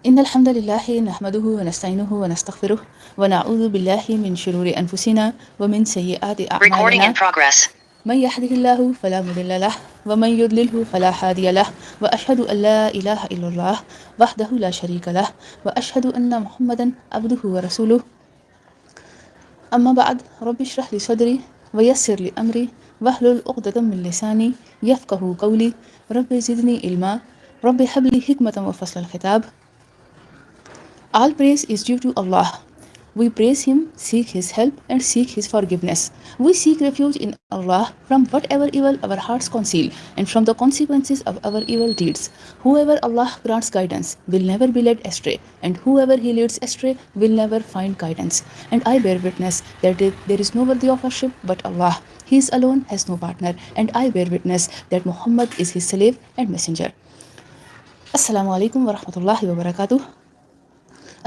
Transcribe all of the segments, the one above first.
إن الحمد لله نحمده ونستعينه ونستغفره ونعوذ بالله من شرور أنفسنا ومن سيئات أعمالنا. من يهده الله فلا مضل له ومن يضلله فلا هادي له وأشهد أن لا إله إلا الله وحده لا شريك له وأشهد أن محمدا عبده ورسوله. أما بعد رب اشرح لي صدري ويسر لي أمري واحلل عقدة من لساني يفقهوا قولي. رب زدني علما رب هب لي حكمة وفصل الخطاب. All praise is due to Allah. We praise Him, seek His help, and seek His forgiveness. We seek refuge in Allah from whatever evil our hearts conceal and from the consequences of our evil deeds. Whoever Allah grants guidance will never be led astray, and whoever He leads astray will never find guidance. And I bear witness that there is no worthy of worship but Allah. He is alone, has no partner, and I bear witness that Muhammad is His slave and messenger. Assalamu alaikum wa rahmatullahi wa barakatuh.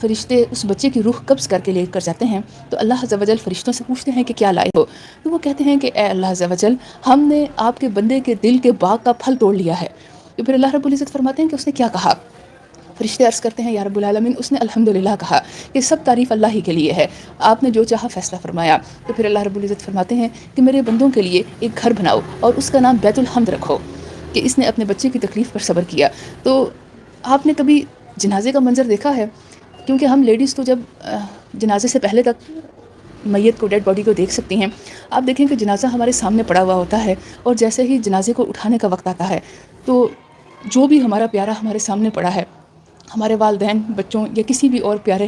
فرشتے اس بچے کی روح قبض کر کے لے کر جاتے ہیں تو اللہ عز و جل فرشتوں سے پوچھتے ہیں کہ کیا لائے ہو؟ تو وہ کہتے ہیں کہ اے اللہ عز و جل، ہم نے آپ کے بندے کے دل کے باغ کا پھل توڑ لیا ہے۔ تو پھر اللہ رب العزت فرماتے ہیں کہ اس نے کیا کہا؟ فرشتے عرض کرتے ہیں یا رب العالمین، اس نے الحمدللہ کہا کہ سب تعریف اللہ ہی کے لیے ہے، آپ نے جو چاہا فیصلہ فرمایا۔ تو پھر اللہ رب العزت فرماتے ہیں کہ میرے بندوں کے لیے ایک گھر بناؤ اور اس کا نام بیت الحمد رکھو، کہ اس نے اپنے بچے کی تکلیف پر صبر کیا۔ تو آپ نے کبھی جنازے کا منظر دیکھا ہے؟ کیونکہ ہم لیڈیز تو جب جنازے سے پہلے تک میت کو، ڈیڈ باڈی کو دیکھ سکتی ہیں۔ آپ دیکھیں کہ جنازہ ہمارے سامنے پڑا ہوا ہوتا ہے اور جیسے ہی جنازے کو اٹھانے کا وقت آتا ہے تو جو بھی ہمارا پیارا ہمارے سامنے پڑا ہے، ہمارے والدین، بچوں یا کسی بھی اور پیارے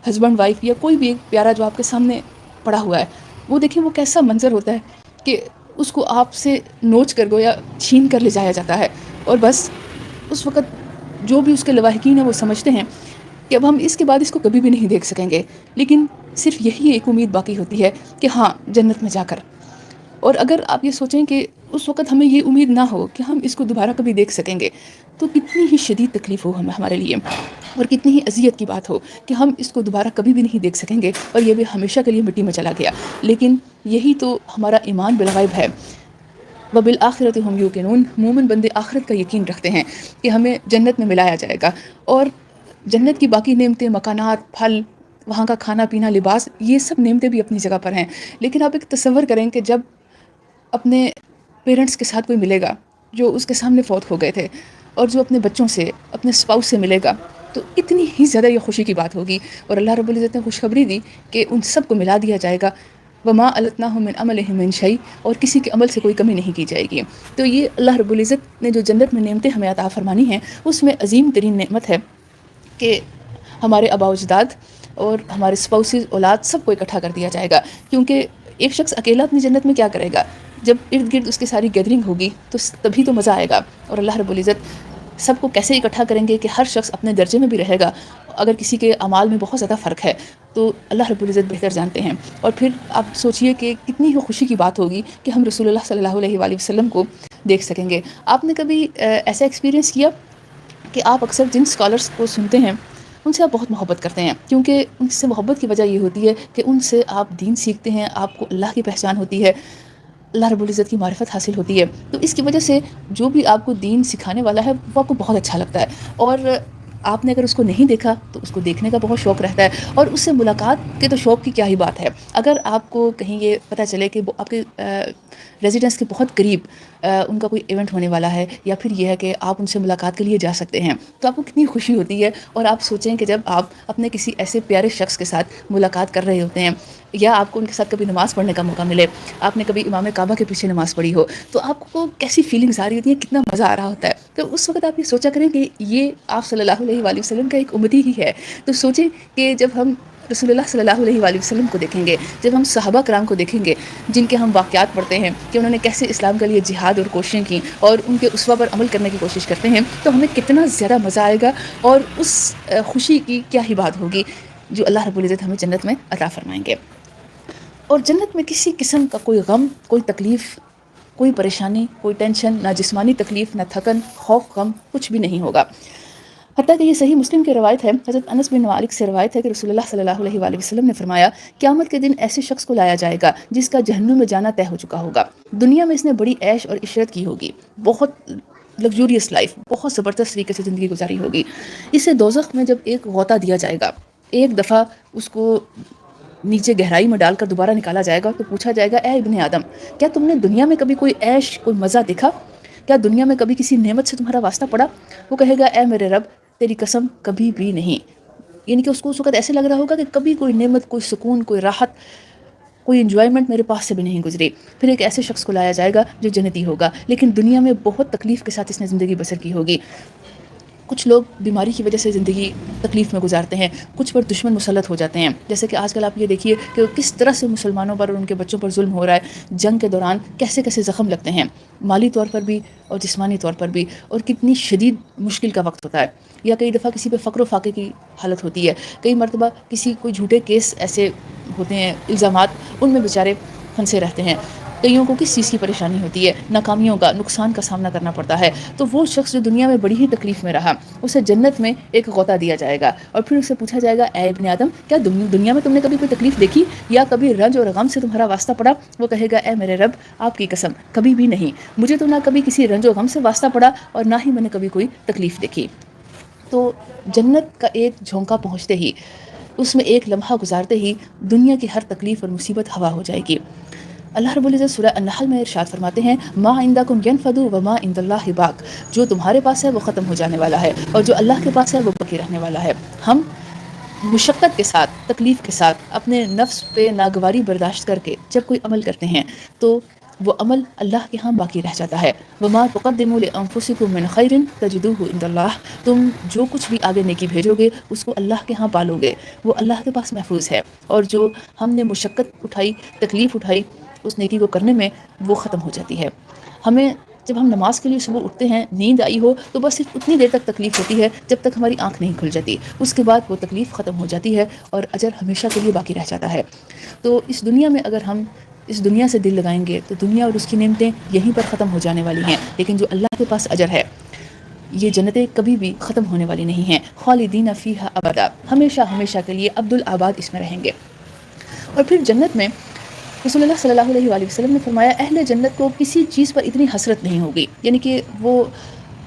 ہسبینڈ وائف یا کوئی بھی ایک پیارا جو آپ کے سامنے پڑا ہوا ہے، وہ دیکھیں وہ کیسا منظر ہوتا ہے کہ اس کو آپ سے نوچ کر گویا چھین کر لے جایا جاتا ہے، اور بس اس وقت جو بھی اس کے لواحقین ہیں وہ سمجھتے ہیں کہ اب ہم اس کے بعد اس کو کبھی بھی نہیں دیکھ سکیں گے، لیکن صرف یہی ایک امید باقی ہوتی ہے کہ ہاں جنت میں جا کر۔ اور اگر آپ یہ سوچیں کہ اس وقت ہمیں یہ امید نہ ہو کہ ہم اس کو دوبارہ کبھی دیکھ سکیں گے، تو کتنی ہی شدید تکلیف ہو ہمارے لیے، اور کتنی ہی اذیت کی بات ہو کہ ہم اس کو دوبارہ کبھی بھی نہیں دیکھ سکیں گے اور یہ بھی ہمیشہ کے لیے مٹی میں چلا گیا۔ لیکن یہی تو ہمارا ایمان بالغیب ہے۔ وبالآخرۃ ہم یوقنون، مومن بندے آخرت کا یقین رکھتے ہیں کہ ہمیں جنت میں ملایا جائے گا، اور جنت کی باقی نعمتیں، مکانات، پھل، وہاں کا کھانا پینا، لباس، یہ سب نعمتیں بھی اپنی جگہ پر ہیں۔ لیکن آپ ایک تصور کریں کہ جب اپنے پیرنٹس کے ساتھ کوئی ملے گا جو اس کے سامنے فوت ہو گئے تھے، اور جو اپنے بچوں سے، اپنے اسپاؤس سے ملے گا، تو اتنی ہی زیادہ یہ خوشی کی بات ہوگی۔ اور اللہ رب العزت نے خوشخبری دی کہ ان سب کو ملا دیا جائے گا، وما التناہم من عملہم من شیء، اور کسی کے عمل سے کوئی کمی نہیں کی جائے گی۔ تو یہ اللہ رب العزت نے جو جنت میں نعمتیں ہمیں عطا فرمانی ہیں، اس میں عظیم ترین نعمت ہے کہ ہمارے آباء و اجداد اور ہمارے اسپاؤسز، اولاد، سب کو اکٹھا کر دیا جائے گا۔ کیونکہ ایک شخص اکیلا اپنی جنت میں کیا کرے گا؟ جب ارد گرد اس کی ساری گیدرنگ ہوگی تو تبھی تو مزہ آئے گا۔ اور اللہ رب العزت سب کو کیسے اکٹھا کریں گے کہ ہر شخص اپنے درجے میں بھی رہے گا۔ اگر کسی کے اعمال میں بہت زیادہ فرق ہے تو اللہ رب العزت بہتر جانتے ہیں۔ اور پھر آپ سوچئے کہ کتنی ہی خوشی کی بات ہوگی کہ ہم رسول اللہ صلی اللہ علیہ وآلہ وسلم کو دیکھ سکیں گے۔ آپ نے کبھی ایسا ایکسپیرینس کیا کہ آپ اکثر جن اسکالرس کو سنتے ہیں ان سے آپ بہت محبت کرتے ہیں، کیونکہ ان سے محبت کی وجہ یہ ہوتی ہے کہ ان سے آپ دین سیکھتے ہیں، آپ کو اللہ کی پہچان ہوتی ہے، اللہ رب العزت کی معرفت حاصل ہوتی ہے۔ تو اس کی وجہ سے جو بھی آپ کو دین سکھانے والا ہے وہ آپ کو بہت اچھا لگتا ہے، اور آپ نے اگر اس کو نہیں دیکھا تو اس کو دیکھنے کا بہت شوق رہتا ہے، اور اس سے ملاقات کے تو شوق کی کیا ہی بات ہے۔ اگر آپ کو کہیں یہ پتہ چلے کہ وہ آپ کے ریزیڈنس کے بہت قریب ان کا کوئی ایونٹ ہونے والا ہے، یا پھر یہ ہے کہ آپ ان سے ملاقات کے لیے جا سکتے ہیں، تو آپ کو کتنی خوشی ہوتی ہے۔ اور آپ سوچیں کہ جب آپ اپنے کسی ایسے پیارے شخص کے ساتھ ملاقات کر رہے ہوتے ہیں، یا آپ کو ان کے ساتھ کبھی نماز پڑھنے کا موقع ملے، آپ نے کبھی امام کعبہ کے پیچھے نماز پڑھی ہو، تو آپ کو کیسی فیلنگز آ رہی ہوتی ہیں، کتنا مزہ آ رہا ہوتا ہے۔ تو اس وقت آپ یہ سوچا کریں کہ یہ آپ صلی اللہ علیہ وآلہ وسلم کا ایک امتی ہی ہے۔ تو سوچیں کہ جب ہم رسول اللہ صلی اللہ علیہ وآلہ وسلم کو دیکھیں گے، جب ہم صحابہ کرام کو دیکھیں گے جن کے ہم واقعات پڑھتے ہیں کہ انہوں نے کیسے اسلام کے لیے جہاد اور کوششیں کی، اور ان کے اسوہ پر عمل کرنے کی کوشش کرتے ہیں، تو ہمیں کتنا زیادہ مزہ آئے گا، اور اس خوشی کی کیا ہی بات ہوگی جو اللہ رب العزت ہمیں جنت میں عطا فرمائیں گے۔ اور جنت میں کسی قسم کا کوئی غم، کوئی تکلیف، کوئی پریشانی، کوئی ٹینشن، نہ جسمانی تکلیف، نہ تھکن، خوف، غم، کچھ بھی نہیں ہوگا۔ حتیٰ کہ یہ صحیح مسلم کی روایت ہے، حضرت انس بن مالک سے روایت ہے کہ رسول اللہ صلی اللہ علیہ وآلہ وسلم نے فرمایا، قیامت کے دن ایسے شخص کو لایا جائے گا جس کا جہنم میں جانا طے ہو چکا ہوگا۔ دنیا میں اس نے بڑی عیش اور عشرت کی ہوگی، بہت لگزوریس لائف، بہت زبردست طریقے سے زندگی گزاری ہوگی۔ اسے دوزخ میں جب ایک غوطہ دیا جائے گا، ایک دفعہ اس کو نیچے گہرائی میں ڈال کر دوبارہ نکالا جائے گا، تو پوچھا جائے گا، اے ابن آدم، کیا تم نے دنیا میں کبھی کوئی عیش، کوئی مزہ دیکھا؟ کیا دنیا میں کبھی کسی نعمت سے تمہارا واسطہ پڑا؟ وہ کہے گا، اے میرے رب، تیری قسم کبھی بھی نہیں۔ یعنی کہ اس کو اس وقت ایسے لگ رہا ہوگا کہ کبھی کوئی نعمت، کوئی سکون، کوئی راحت، کوئی انجوائمنٹ میرے پاس سے بھی نہیں گزری۔ پھر ایک ایسے شخص کو لایا جائے گا جو جنتی ہوگا، لیکن دنیا میں بہت تکلیف کے ساتھ اس نے زندگی بسر کی ہوگی۔ کچھ لوگ بیماری کی وجہ سے زندگی تکلیف میں گزارتے ہیں، کچھ پر دشمن مسلط ہو جاتے ہیں، جیسے کہ آج کل آپ یہ دیکھیے کہ کس طرح سے مسلمانوں پر اور ان کے بچوں پر ظلم ہو رہا ہے۔ جنگ کے دوران کیسے کیسے زخم لگتے ہیں، مالی طور پر بھی اور جسمانی طور پر بھی، اور کتنی شدید مشکل کا وقت ہوتا ہے۔ یا کئی دفعہ کسی پہ فقر و فاقے کی حالت ہوتی ہے، کئی مرتبہ کسی کوئی جھوٹے کیس ایسے ہوتے ہیں، الزامات، ان میں بیچارے پھنسے رہتے ہیں. کئیوں کو کس چیز کی پریشانی ہوتی ہے؟ ناکامیوں کا، نقصان کا سامنا کرنا پڑتا ہے. تو وہ شخص جو دنیا میں بڑی ہی تکلیف میں رہا، اسے جنت میں ایک غوطہ دیا جائے گا اور پھر اسے پوچھا جائے گا، اے ابن آدم، کیا دنیا میں تم نے کبھی کوئی تکلیف دیکھی یا کبھی رنج اور غم سے تمہارا واسطہ پڑا؟ وہ کہے گا، اے میرے رب، آپ کی قسم کبھی بھی نہیں. مجھے تو نہ کبھی کسی رنج و غم سے واسطہ پڑا اور نہ ہی میں نے کبھی کوئی تکلیف دیکھی. تو جنت کا ایک جھونکا پہنچتے ہی، اس میں ایک لمحہ گزارتے ہی دنیا کی ہر تکلیف اور مصیبت ہوا ہو جائے گی. اللہ رب العزت سورہ النحل میں ارشاد فرماتے ہیں، ما عندکم ینفد وما عند اللہ باق. جو تمہارے پاس ہے وہ ختم ہو جانے والا ہے اور جو اللہ کے پاس ہے وہ باقی رہنے والا ہے. ہم مشقت کے ساتھ، تکلیف کے ساتھ، اپنے نفس پہ ناگواری برداشت کر کے جب کوئی عمل کرتے ہیں تو وہ عمل اللہ کے ہاں باقی رہ جاتا ہے. وما تقدموا لانفسکم من خیر تجدوہ عند اللہ. تم جو کچھ بھی آگے نیکی بھیجو گے اس کو اللہ کے ہاں پالو گے، وہ اللہ کے پاس محفوظ ہے. اور جو ہم نے مشقت اٹھائی، تکلیف اٹھائی اس نیکی کو کرنے میں، وہ ختم ہو جاتی ہے. ہمیں جب ہم نماز کے لیے صبح اٹھتے ہیں، نیند آئی ہو تو بس صرف اتنی دیر تک تکلیف ہوتی ہے جب تک ہماری آنکھ نہیں کھل جاتی. اس کے بعد وہ تکلیف ختم ہو جاتی ہے اور اجر ہمیشہ کے لیے باقی رہ جاتا ہے. تو اس دنیا میں اگر ہم اس دنیا سے دل لگائیں گے تو دنیا اور اس کی نعمتیں یہیں پر ختم ہو جانے والی ہیں، لیکن جو اللہ کے پاس اجر ہے، یہ جنتیں کبھی بھی ختم ہونے والی نہیں ہیں. خالدین فیہا ابدا، ہمیشہ ہمیشہ کے لیے عبدالآباد اس میں رہیں گے. اور پھر جنت میں رسول اللہ صلی اللہ علیہ وآلہ وسلم نے فرمایا، اہل جنت کو کسی چیز پر اتنی حسرت نہیں ہوگی. یعنی کہ وہ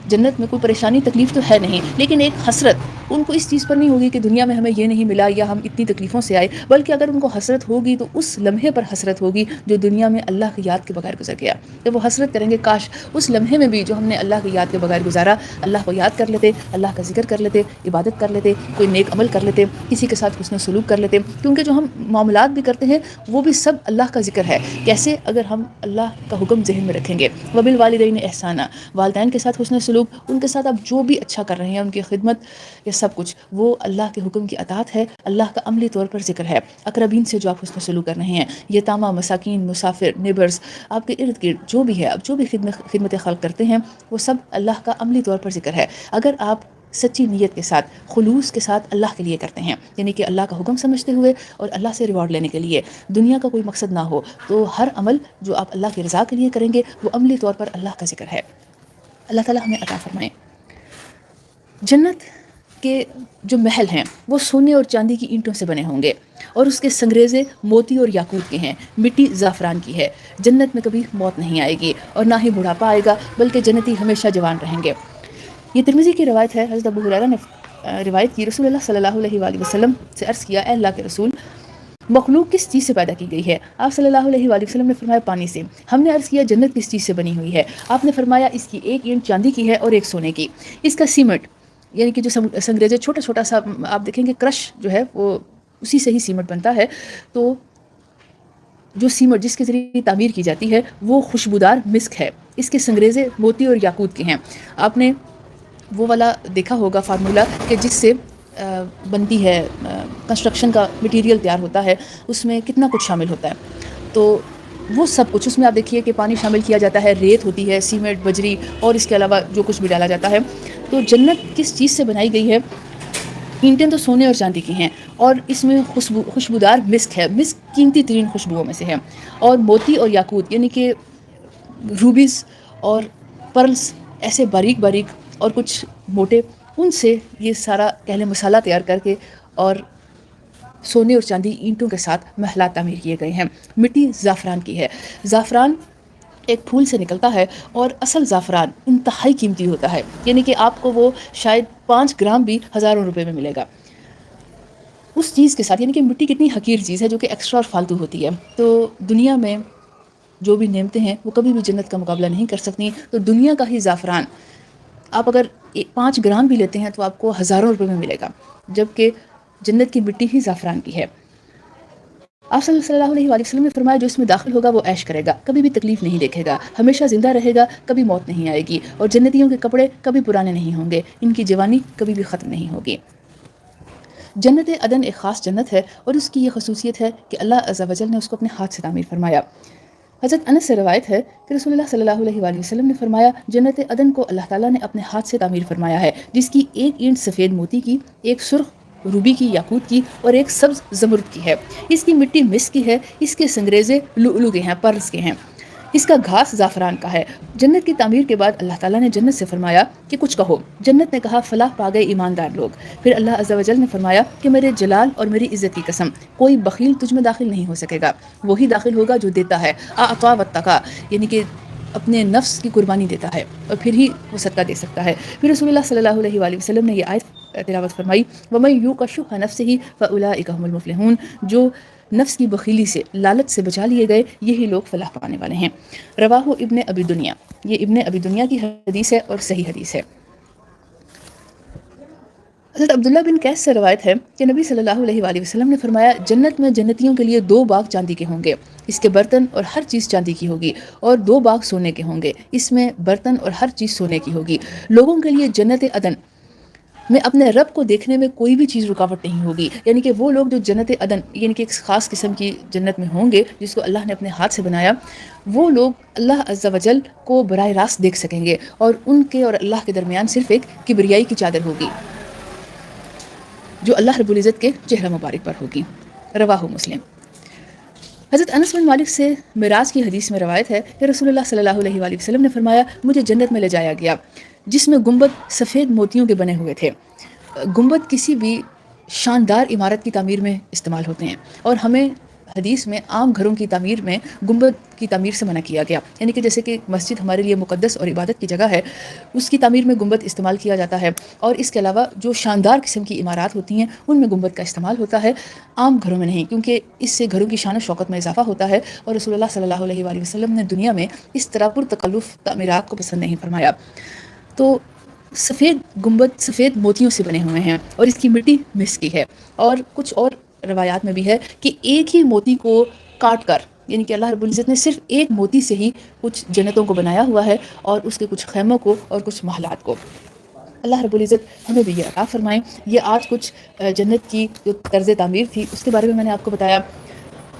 جنت میں کوئی پریشانی تکلیف تو ہے نہیں، لیکن ایک حسرت ان کو اس چیز پر نہیں ہوگی کہ دنیا میں ہمیں یہ نہیں ملا یا ہم اتنی تکلیفوں سے آئے، بلکہ اگر ان کو حسرت ہوگی تو اس لمحے پر حسرت ہوگی جو دنیا میں اللہ کی یاد کے بغیر گزر گیا. جب وہ حسرت کریں گے، کاش اس لمحے میں بھی جو ہم نے اللہ کی یاد کے بغیر گزارا، اللہ کو یاد کر لیتے، اللہ کا ذکر کر لیتے، عبادت کر لیتے، کوئی نیک عمل کر لیتے، کسی کے ساتھ حسن سلوک کر لیتے. کیونکہ جو ہم معاملات بھی کرتے ہیں وہ بھی سب اللہ کا ذکر ہے. کیسے؟ اگر ہم اللہ کا حکم ذہن میں رکھیں گے. وبالوالدین احسانا، والدین کے ساتھ حسن سلوک، ان کے ساتھ آپ جو بھی اچھا کر رہے ہیں، ان کی خدمت، یہ سب کچھ وہ اللہ کے حکم کی اطاعت ہے، اللہ کا عملی طور پر ذکر ہے. اقربین سے جو آپ حسن سلوک کر رہے ہیں، یتامہ، مساکین، مسافر، نیبرز، آپ کے ارد گرد جو بھی ہے، آپ جو بھی خدمت خلق کرتے ہیں، وہ سب اللہ کا عملی طور پر ذکر ہے. اگر آپ سچی نیت کے ساتھ، خلوص کے ساتھ اللہ کے لیے کرتے ہیں، یعنی کہ اللہ کا حکم سمجھتے ہوئے اور اللہ سے ریوارڈ لینے کے لیے، دنیا کا کوئی مقصد نہ ہو، تو ہر عمل جو آپ اللہ کی رضا کے لیے کریں گے وہ عملی طور پر اللہ کا ذکر ہے. اللہ تعالیٰ ہمیں عطا فرمائے. جنت کے جو محل ہیں وہ سونے اور چاندی کی اینٹوں سے بنے ہوں گے اور اس کے سنگریزے موتی اور یاقوت کے ہیں، مٹی زعفران کی ہے. جنت میں کبھی موت نہیں آئے گی اور نہ ہی بڑھاپا آئے گا، بلکہ جنتی ہمیشہ جوان رہیں گے. یہ ترمذی کی روایت ہے. حضرت ابو ہریرہ نے روایت کی، رسول اللہ صلی اللہ علیہ وآلہ وسلم سے عرض کیا، اے اللہ کے رسول، مخلوق کس چیز سے پیدا کی گئی ہے؟ آپ صلی اللہ علیہ وآلہ وسلم نے فرمایا، پانی سے. ہم نے عرض کیا، جنت کس چیز سے بنی ہوئی ہے؟ آپ نے فرمایا، اس کی ایک اینٹ چاندی کی ہے اور ایک سونے کی. اس کا سیمنٹ، یعنی کہ جو سنگریزے چھوٹا چھوٹا سا آپ دیکھیں گے، کرش جو ہے وہ اسی سے ہی سیمنٹ بنتا ہے. تو جو سیمنٹ جس کے ذریعے تعمیر کی جاتی ہے وہ خوشبودار مسک ہے. اس کے سنگریزے موتی اور یاقوت کے ہیں. آپ نے وہ والا دیکھا ہوگا فارمولا کہ جس سے بنتی ہے، کنسٹرکشن کا مٹیریل تیار ہوتا ہے، اس میں کتنا کچھ شامل ہوتا ہے. تو وہ سب کچھ اس میں آپ دیکھیے کہ پانی شامل کیا جاتا ہے، ریت ہوتی ہے، سیمنٹ، بجری اور اس کے علاوہ جو کچھ بھی ڈالا جاتا ہے. تو جنت کس چیز سے بنائی گئی ہے؟ اینٹیں تو سونے اور چاندی کی ہیں اور اس میں خوشبودار مسک ہے. مسک قیمتی ترین خوشبوؤں میں سے ہے. اور موتی اور یاقوت، یعنی کہ روبیز اور پرلز، ایسے باریک باریک اور کچھ موٹے، ان سے یہ سارا کہہ لیں مسالہ تیار کر کے اور سونے اور چاندی اینٹوں کے ساتھ محلات تعمیر کیے گئے ہیں. مٹی زعفران کی ہے. زعفران ایک پھول سے نکلتا ہے اور اصل زعفران انتہائی قیمتی ہوتا ہے، یعنی کہ آپ کو وہ شاید 5 گرام بھی ہزاروں روپے میں ملے گا اس چیز کے ساتھ. یعنی کہ مٹی کتنی حقیر چیز ہے جو کہ ایکسٹرا اور فالتو ہوتی ہے. تو دنیا میں جو بھی نعمتیں ہیں وہ کبھی بھی جنت کا مقابلہ نہیں کر سکتی. تو دنیا کا ہی زعفران آپ اگر 5 گرام بھی لیتے ہیں تو آپ کو ہزاروں روپے میں ملے گا، جبکہ جنت کی مٹی ہی زعفران کی ہے. آپ صلی اللہ علیہ وآلہ وسلم نے فرمایا، جو اس میں داخل ہوگا وہ عیش کرے گا، کبھی بھی تکلیف نہیں دیکھے گا، ہمیشہ زندہ رہے گا، کبھی موت نہیں آئے گی. اور جنتیوں کے کپڑے کبھی پرانے نہیں ہوں گے، ان کی جوانی کبھی بھی ختم نہیں ہوگی. جنت عدن ایک خاص جنت ہے اور اس کی یہ خصوصیت ہے کہ اللہ عز و جل نے اس کو اپنے ہاتھ سے تعمیر فرمایا. حضرت انس سے روایت ہے کہ رسول اللہ صلی اللہ علیہ وآلہ وسلم نے فرمایا، جنت عدن کو اللہ تعالیٰ نے اپنے ہاتھ سے تعمیر فرمایا ہے، جس کی ایک اینٹ سفید موتی کی، ایک سرخ روبی کی، یاقوت کی اور ایک سبز زمرد کی ہے۔ اس کی مٹی مس کی ہے، اس کے سنگریزے لؤلؤ کے ہیں، پرلز کے ہیں۔ اس کا گھاس زعفران کا ہے۔ جنت کی تعمیر کے بعد اللہ تعالیٰ نے جنت سے فرمایا کہ کچھ کہو۔ جنت نے کہا فلاح پا گئے ایماندار لوگ۔ پھر اللہ عز و جل نے فرمایا کہ میرے جلال اور میری عزت کی قسم، کوئی بخیل تجھ میں داخل نہیں ہو سکے گا، وہی داخل ہوگا جو دیتا ہے، اعطا واتقا، یعنی کہ اپنے نفس کی قربانی دیتا ہے، اور پھر ہی وہ صدقہ دے سکتا ہے۔ پھر رسول اللہ صلی اللہ علیہ وآلہ وسلم نے یہ آیت تلاوت فرمائی، وَمَن يُوقَ شُحَّ نَفْسِهِ فَأُولَٰئِكَ هُمُ الْمُفْلِحُونَ، جو نفس کی بخیلی سے، لالچ سے بچا لیے گئے، یہی لوگ فلاح پانے والے ہیں۔ رواہ ابن ابی دنیا، یہ ابن ابی دنیا کی حدیث ہے اور صحیح حدیث ہے۔ حضرت عبداللہ بن قیس سے روایت ہے کہ نبی صلی اللہ علیہ وآلہ وسلم نے فرمایا، جنت میں جنتیوں کے لیے 2 باغ چاندی کے ہوں گے، اس کے برتن اور ہر چیز چاندی کی ہوگی، اور 2 باغ سونے کے ہوں گے، اس میں برتن اور ہر چیز سونے کی ہوگی۔ لوگوں کے لیے جنت عدن میں اپنے رب کو دیکھنے میں کوئی بھی چیز رکاوٹ نہیں ہوگی، یعنی کہ وہ لوگ جو جنت عدن، یعنی کہ ایک خاص قسم کی جنت میں ہوں گے جس کو اللہ نے اپنے ہاتھ سے بنایا، وہ لوگ اللہ عز و جل کو براہ راست دیکھ سکیں گے، اور ان کے اور اللہ کے درمیان صرف ایک کبریائی کی چادر ہوگی جو اللہ رب العزت کے چہرہ مبارک پر ہوگی۔ رواہ مسلم۔ حضرت انس بن مالک سے معراج کی حدیث میں روایت ہے کہ رسول اللہ صلی اللہ علیہ وآلہ وسلم نے فرمایا، مجھے جنت میں لے جایا گیا جس میں گنبد سفید موتیوں کے بنے ہوئے تھے۔ گنبد کسی بھی شاندار عمارت کی تعمیر میں استعمال ہوتے ہیں، اور ہمیں حدیث میں عام گھروں کی تعمیر میں گنبد کی تعمیر سے منع کیا گیا، یعنی کہ جیسے کہ مسجد ہمارے لیے مقدس اور عبادت کی جگہ ہے، اس کی تعمیر میں گنبد استعمال کیا جاتا ہے، اور اس کے علاوہ جو شاندار قسم کی عمارات ہوتی ہیں ان میں گنبد کا استعمال ہوتا ہے، عام گھروں میں نہیں، کیونکہ اس سے گھروں کی شان و شوکت میں اضافہ ہوتا ہے، اور رسول اللہ صلی اللہ علیہ وآلہ وسلم نے دنیا میں اس طرح پرتکلف تعمیرات کو پسند نہیں فرمایا۔ تو سفید گنبد سفید موتیوں سے بنے ہوئے ہیں، اور اس کی مٹی مس کی ہے، اور کچھ اور روایات میں بھی ہے کہ ایک ہی موتی کو کاٹ کر، یعنی کہ اللہ رب العزت نے صرف ایک موتی سے ہی کچھ جنتوں کو بنایا ہوا ہے، اور اس کے کچھ خیموں کو اور کچھ محلات کو۔ اللہ رب العزت ہمیں بھی یہ عطا فرمائیں۔ یہ آج کچھ جنت کی جو طرز تعمیر تھی اس کے بارے میں نے آپ کو بتایا۔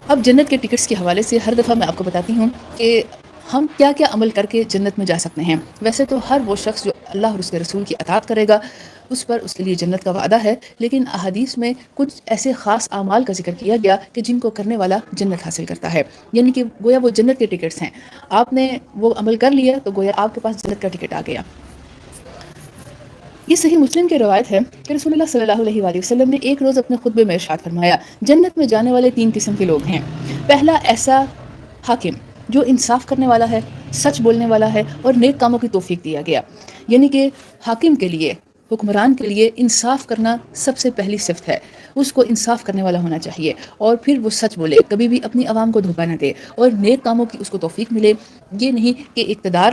اب جنت کے ٹکٹس کے حوالے سے ہر دفعہ میں آپ کو بتاتی ہوں کہ ہم کیا کیا عمل کر کے جنت میں جا سکتے ہیں۔ ویسے تو ہر وہ شخص جو اللہ اور اس کے رسول کی اطاعت کرے گا اس پر اس کے لیے جنت کا وعدہ ہے، لیکن احادیث میں کچھ ایسے خاص اعمال کا ذکر کیا گیا کہ جن کو کرنے والا جنت حاصل کرتا ہے، یعنی کہ گویا وہ جنت کے ٹکٹس ہیں۔ آپ نے وہ عمل کر لیا تو گویا آپ کے پاس جنت کا ٹکٹ آ گیا۔ یہ صحیح مسلم کی روایت ہے کہ رسول اللہ صلی اللہ علیہ وآلہ وسلم نے ایک روز اپنے خطبے میں ارشاد فرمایا، جنت میں جانے والے 3 قسم کے لوگ ہیں۔ پہلا ایسا حاکم جو انصاف کرنے والا ہے، سچ بولنے والا ہے اور نیک کاموں کی توفیق دیا گیا، یعنی کہ حاکم کے لیے، حکمران کے لیے انصاف کرنا سب سے پہلی صفت ہے، اس کو انصاف کرنے والا ہونا چاہیے، اور پھر وہ سچ بولے، کبھی بھی اپنی عوام کو دھوکہ نہ دے، اور نیک کاموں کی اس کو توفیق ملے۔ یہ نہیں کہ اقتدار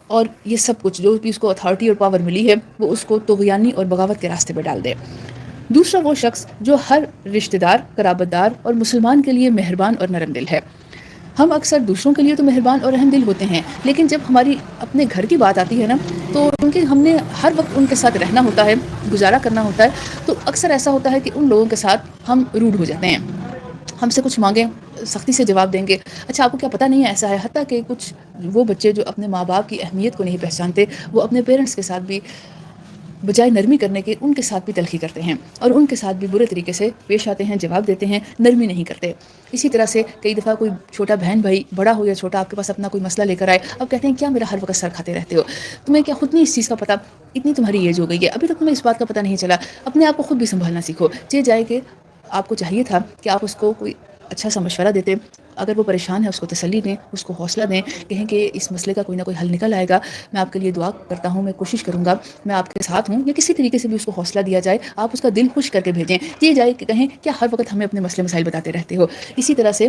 اور یہ سب کچھ جو بھی اس کو اتھارٹی اور پاور ملی ہے وہ اس کو طغیانی اور بغاوت کے راستے پہ ڈال دے۔ دوسرا وہ شخص جو ہر رشتہ دار، قرابت دار اور مسلمان کے لیے مہربان اور نرم دل ہے۔ ہم اکثر دوسروں کے لیے تو مہربان اور رحم دل ہوتے ہیں، لیکن جب ہماری اپنے گھر کی بات آتی ہے نا، تو کیونکہ ہم نے ہر وقت ان کے ساتھ رہنا ہوتا ہے، گزارا کرنا ہوتا ہے، تو اکثر ایسا ہوتا ہے کہ ان لوگوں کے ساتھ ہم روڈ ہو جاتے ہیں، ہم سے کچھ مانگیں سختی سے جواب دیں گے، اچھا آپ کو کیا پتہ نہیں ہے ایسا ہے، حتیٰ کہ کچھ وہ بچے جو اپنے ماں باپ کی اہمیت کو نہیں پہچانتے، وہ اپنے پیرنٹس کے ساتھ بھی بجائے نرمی کرنے کے ان کے ساتھ بھی تلخی کرتے ہیں، اور ان کے ساتھ بھی برے طریقے سے پیش آتے ہیں، جواب دیتے ہیں، نرمی نہیں کرتے۔ اسی طرح سے کئی دفعہ کوئی چھوٹا بہن بھائی، بڑا ہو یا چھوٹا، آپ کے پاس اپنا کوئی مسئلہ لے کر آئے، اب کہتے ہیں کیا میرا ہر وقت سر کھاتے رہتے ہو، تمہیں کیا خود نہیں اس چیز کا پتہ، اتنی تمہاری ایج ہو گئی ہے ابھی تک تمہیں اس بات کا پتہ نہیں چلا، اپنے آپ کو خود بھی سنبھالنا سیکھو۔ یہ جائے کہ آپ کو چاہیے تھا کہ آپ اس کو کوئی اچھا سا مشورہ دیتے، اگر وہ پریشان ہے اس کو تسلی دیں، اس کو حوصلہ دیں، کہیں کہ اس مسئلے کا کوئی نہ کوئی حل نکل آئے گا، میں آپ کے لیے دعا کرتا ہوں، میں کوشش کروں گا، میں آپ کے ساتھ ہوں، یا کسی طریقے سے بھی اس کو حوصلہ دیا جائے، آپ اس کا دل خوش کر کے بھیجیں، یہ جائے کہ کہیں کیا ہر وقت ہمیں اپنے مسئلے مسائل بتاتے رہتے ہو۔ اسی طرح سے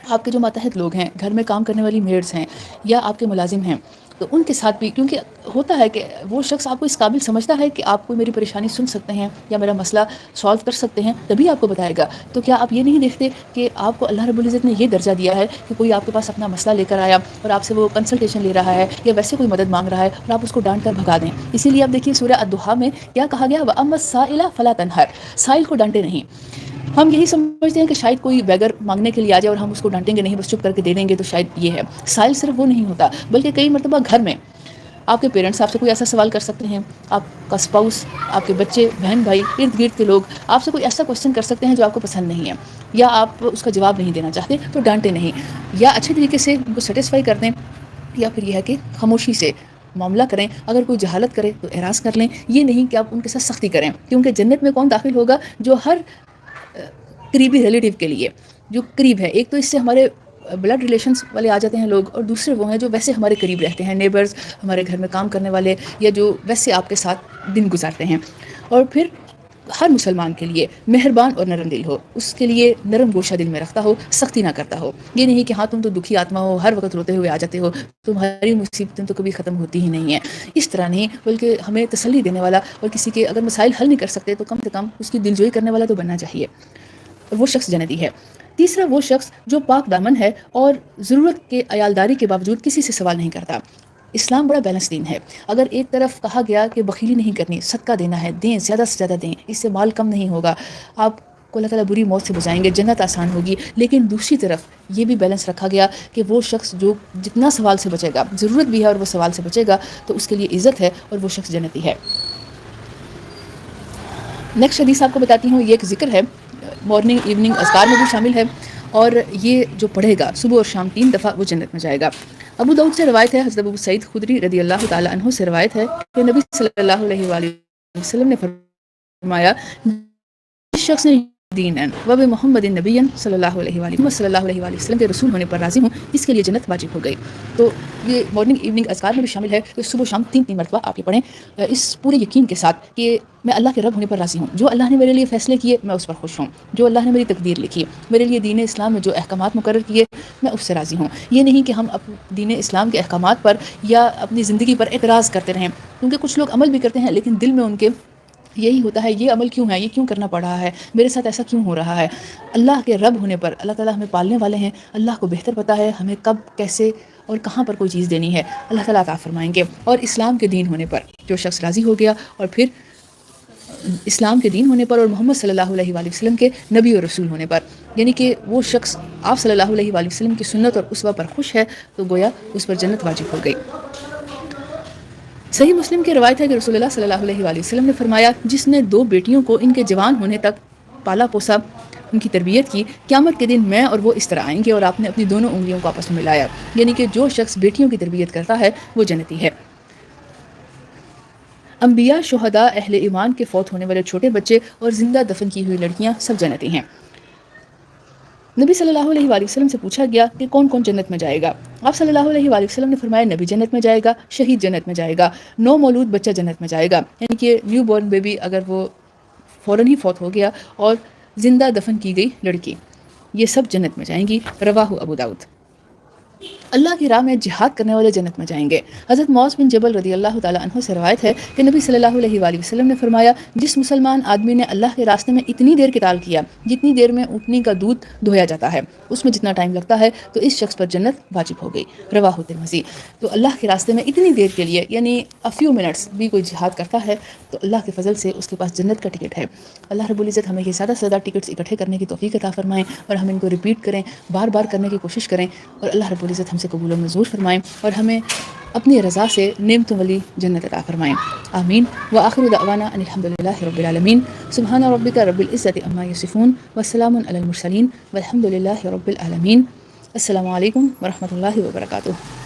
آپ کے جو ماتحت لوگ ہیں، گھر میں کام کرنے والی میڈز ہیں یا آپ کے ملازم ہیں، تو ان کے ساتھ بھی، کیونکہ ہوتا ہے کہ وہ شخص آپ کو اس قابل سمجھتا ہے کہ آپ کو میری پریشانی سن سکتے ہیں یا میرا مسئلہ سالو کر سکتے ہیں، تبھی آپ کو بتائے گا۔ تو کیا آپ یہ نہیں دیکھتے کہ آپ کو اللہ رب العزت نے یہ درجہ دیا ہے کہ کوئی آپ کے پاس اپنا مسئلہ لے کر آیا اور آپ سے وہ کنسلٹیشن لے رہا ہے یا ویسے کوئی مدد مانگ رہا ہے اور آپ اس کو ڈانٹ کر بھگا دیں؟ اسی لیے آپ دیکھیے سورہ الضحیٰ میں کیا کہا گیا، وَأَمَّا السَّائِلَ فَلَا تَنْهَرْ، سائل کو ڈانٹے نہیں۔ ہم یہی سمجھتے ہیں کہ شاید کوئی بیگر مانگنے کے لیے آ جائے اور ہم اس کو ڈانٹیں گے نہیں، بس چپ کر کے دے دیں گے، تو شاید یہ ہے۔ سائل صرف وہ نہیں ہوتا، بلکہ کئی مرتبہ گھر میں آپ کے پیرنٹس آپ سے کوئی ایسا سوال کر سکتے ہیں، آپ کا اسپاؤس، آپ کے بچے، بہن بھائی، ارد گرد کے لوگ آپ سے کوئی ایسا کوشچن کر سکتے ہیں جو آپ کو پسند نہیں ہے، یا آپ اس کا جواب نہیں دینا چاہتے تو ڈانٹے نہیں، یا اچھے طریقے سے ان کو سیٹسفائی کر دیں، یا پھر یہ ہے کہ خاموشی سے معاملہ کریں، اگر کوئی جہالت کرے تو اعراض کر لیں، یہ نہیں کہ آپ ان کے ساتھ سختی کریں، کیونکہ جنت میں کون داخل ہوگا؟ جو ہر قریبی ریلیٹیو کے لیے جو قریب ہے، ایک تو اس سے ہمارے بلڈ ریلیشنز والے آ جاتے ہیں لوگ، اور دوسرے وہ ہیں جو ویسے ہمارے قریب رہتے ہیں، نیبرز، ہمارے گھر میں کام کرنے والے، یا جو ویسے آپ کے ساتھ دن گزارتے ہیں۔ اور پھر ہر مسلمان کے لیے مہربان اور نرم دل ہو، اس کے لیے نرم گوشہ دل میں رکھتا ہو، سختی نہ کرتا ہو، یہ نہیں کہ ہاں تم تو دکھی آتما ہو، ہر وقت روتے ہوئے آ جاتے ہو، تمہاری مصیبتیں تو کبھی ختم ہوتی ہی نہیں ہیں، اس طرح نہیں، بلکہ ہمیں تسلی دینے والا، اور کسی کے اگر مسائل حل نہیں کر سکتے تو کم سے کم اس کی دلجوئی کرنے والا تو بننا چاہیے، اور وہ شخص جنتی ہے۔ تیسرا وہ شخص جو پاک دامن ہے اور ضرورت کے عیالداری کے باوجود کسی سے سوال نہیں کرتا۔ اسلام بڑا بیلنس دین ہے، اگر ایک طرف کہا گیا کہ بخیلی نہیں کرنی، صدقہ دینا ہے، دیں، زیادہ سے زیادہ دیں، اس سے مال کم نہیں ہوگا، آپ کو اللہ تعالیٰ بری موت سے بچائیں گے، جنت آسان ہوگی، لیکن دوسری طرف یہ بھی بیلنس رکھا گیا کہ وہ شخص جو جتنا سوال سے بچے گا، ضرورت بھی ہے اور وہ سوال سے بچے گا تو اس کے لیے عزت ہے اور وہ شخص جنتی ہے۔ نیکسٹ حدیث آپ کو بتاتی ہوں، یہ ایک ذکر ہے، مارننگ ایوننگ اذکار میں بھی شامل ہے، اور یہ جو پڑھے گا صبح اور شام 3 دفعہ وہ جنت میں جائے گا۔ ابو داؤد سے روایت ہے، حضرت ابو سعید خدری رضی اللہ تعالی عنہ سے روایت ہے کہ نبی صلی اللہ علیہ وآلہ وسلم نے فرمایا، جس شخص نے دین و محمد نبی صلی اللہ علیہ وآلہ وسلم کے رسول ہونے پر راضی ہوں، اس کے لیے جنت واجب ہو گئی۔ تو یہ مارننگ ایوننگ اذکار میں بھی شامل ہے، تو صبح و شام 3 مرتبہ آپ یہ پڑھیں، اس پورے یقین کے ساتھ کہ میں اللہ کے رب ہونے پر راضی ہوں، جو اللہ نے میرے لیے فیصلے کیے میں اس پر خوش ہوں، جو اللہ نے میری تقدیر لکھی، میرے لیے دین اسلام میں جو احکامات مقرر کیے میں اس سے راضی ہوں۔ یہ نہیں کہ ہم دین اسلام کے احکامات پر یا اپنی زندگی پر اعتراض کرتے رہیں، کیونکہ کچھ لوگ عمل بھی کرتے ہیں لیکن دل میں ان کے یہی ہوتا ہے، یہ عمل کیوں ہے، یہ کیوں کرنا پڑ رہا ہے، میرے ساتھ ایسا کیوں ہو رہا ہے۔ اللہ کے رب ہونے پر اللہ تعالیٰ ہمیں پالنے والے ہیں، اللہ کو بہتر پتہ ہے ہمیں کب، کیسے اور کہاں پر کوئی چیز دینی ہے، اللہ تعالیٰ عطا فرمائیں گے۔ اور اسلام کے دین ہونے پر جو شخص راضی ہو گیا، اور پھر اسلام کے دین ہونے پر اور محمد صلی اللہ علیہ وآلہ وسلم کے نبی اور رسول ہونے پر، یعنی کہ وہ شخص آپ صلی اللہ علیہ وآلہ وسلم کی سنت اور اسوہ پر خوش ہے، تو گویا اس پر جنت واجب ہو گئی۔ صحیح مسلم کی روایت ہے کہ رسول اللہ صلی اللہ علیہ وآلہ وسلم نے فرمایا، جس نے 2 بیٹیوں کو ان کے جوان ہونے تک پالا پوسا، ان کی تربیت کی، قیامت کے دن میں اور وہ اس طرح آئیں گے، اور آپ نے اپنی دونوں انگلیوں کو آپس میں ملایا، یعنی کہ جو شخص بیٹیوں کی تربیت کرتا ہے وہ جنتی ہے۔ انبیاء، شہداء، اہل ایمان کے فوت ہونے والے چھوٹے بچے اور زندہ دفن کی ہوئی لڑکیاں سب جنتی ہیں۔ نبی صلی اللہ علیہ وآلہ وسلم سے پوچھا گیا کہ کون کون جنت میں جائے گا؟ آپ صلی اللہ علیہ وآلہ وسلم نے فرمایا، نبی جنت میں جائے گا، شہید جنت میں جائے گا، نو مولود بچہ جنت میں جائے گا، یعنی کہ نیو بورن بیبی اگر وہ فوراً ہی فوت ہو گیا، اور زندہ دفن کی گئی لڑکی، یہ سب جنت میں جائیں گی۔ رواہ ابو داؤد۔ اللہ کی راہ میں جہاد کرنے والے جنت میں جائیں گے۔ حضرت معاذ بن جبل رضی اللہ تعالی عنہ سے روایت ہے کہ نبی صلی اللہ علیہ وآلہ وسلم نے فرمایا، جس مسلمان آدمی نے اللہ کے راستے میں اتنی دیر قتال کیا جتنی دیر میں اونٹنی کا دودھ دھویا جاتا ہے، اس میں جتنا ٹائم لگتا ہے، تو اس شخص پر جنت واجب ہو گئی۔ رواہ ترمذی۔ تو اللہ کے راستے میں اتنی دیر کے لیے، یعنی few minutes بھی کوئی جہاد کرتا ہے تو اللہ کے فضل سے اس کے پاس جنت کا ٹکٹ ہے۔ اللہ رب العزت ہمیں یہ زیادہ سے زیادہ ٹکٹس اکٹھے کرنے کی توفیق عطا فرمائیں، اور ہم ان کو ریپیٹ کریں، بار بار کرنے کی کوشش کریں، اور اللہ رب العزت ہم سے قبول و منظور فرمائیں، اور ہمیں اپنی رضا سے نعمتوں والی جنت عطا فرمائیں، آمین۔ وآخر دعوانا ان الحمد للہ رب العالمین، سبحان ربک رب العزت عما یصفون، وسلام علی المرسلین، والحمد للہ رب العالمین۔ السلام علیکم ورحمۃ اللہ وبرکاتہ۔